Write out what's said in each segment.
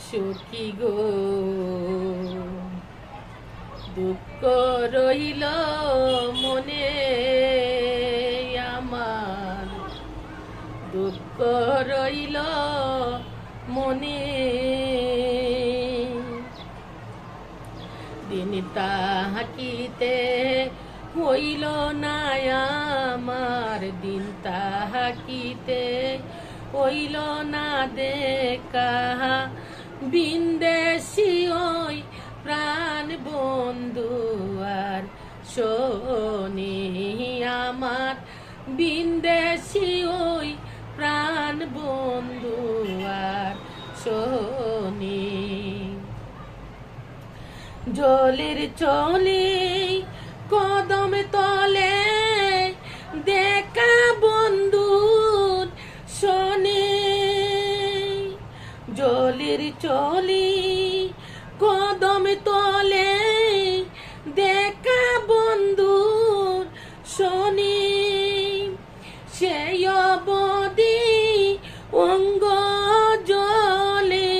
সখী গো, দুঃখ রইল মনে আমার, দুঃখ রইল মনে। দিন তাহাকিতে হইল না আমার, দিন তাহাকিতে হইল না দেখা। বিন্দেশি ওই প্রাণ বন্ধু আর শোনে আমার, বিন্দেশি ওই প্রাণ বন্ধু আর শোনে। জলের চলে কদম তলে দেখা বন্ধুর শোনে, জলের চলি কদম তলে দেখা বন্ধুর শোনে। সেই অবধি অঙ্গ জলে,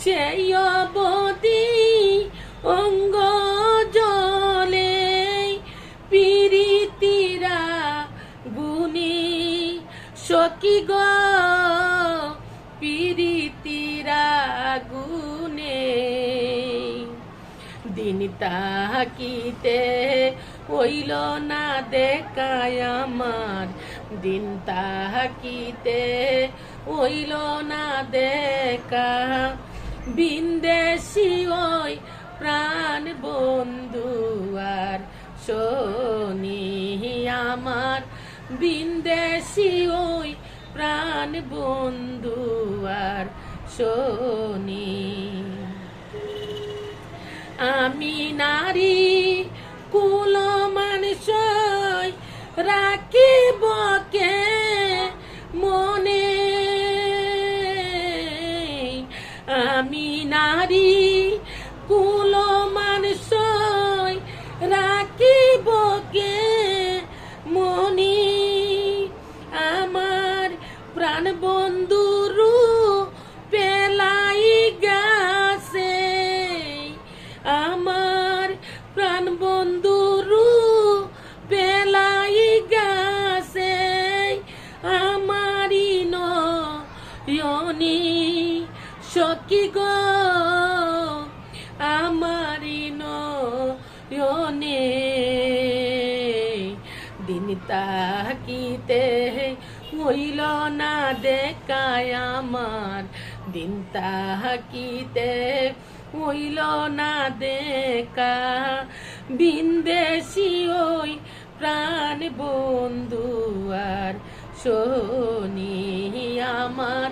সেই অবধি অঙ্গ জলে পিরিতিরা গুণী সখী গো, পিরিতিরা গুণে। দিন তাহাকিতে হইল না দেখায় আমার, দিন তাহাকিতে হইল না দেখা। বিন্দেশি ওই প্রাণ বন্ধু আর শোনি আমার, বিন্দেশি ওই প্রাণ বন্ধু আর শোনি। আমি নারী কুল মানুষ রাখিব কে মনে, আমি নারী কুল মানুষ রাখিব কে মনে। আমার প্রাণ বন্ধুর পেলাই গেছে, আমার প্রাণ বন্ধুর পেলাই গেছে। আমারই নয়নি সখী গো, আমারই নয়নে। দিন তাকিতে হইল না দেখায় আমার, দিন তাকিতে হইল না দেখা। বিন্দেশি ওই প্রাণ বন্ধু আর শোনি আমার,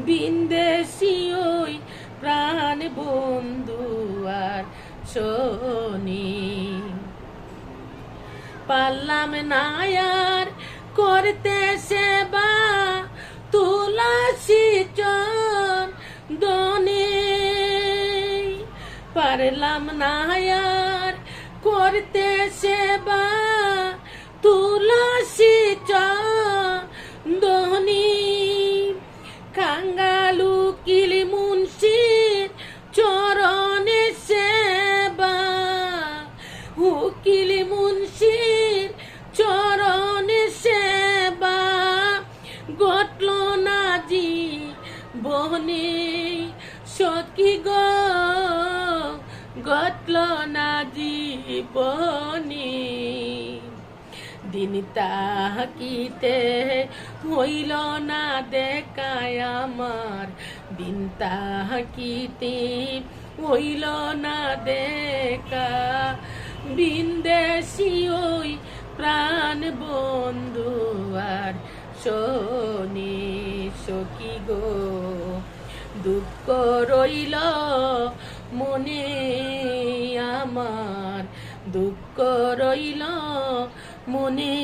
বিন্দেশি ওই প্রাণ বন্ধু আর শোনি। পারলাম না আর করতে সেবা তুলসী চন্দনে, পারলাম না আর করতে সেবা তুলসী চন্দনে। কাঙ্গালু কিলি মুন্সির চরণে সেবা, উকিল মুন্সির চরণে সেবা ঘটল না জীবনে সখী গো, ঘটল না জীবনে। দিন তাকিতে হইল না দেখায় আমার, দিন তাকিতে হইল না দেখা। বিন্দেশি ওই প্রাণ বন্ধু আর শোনি সখী গো, দুঃখ রইল মনে আমার, দুঃখ রইল মনে।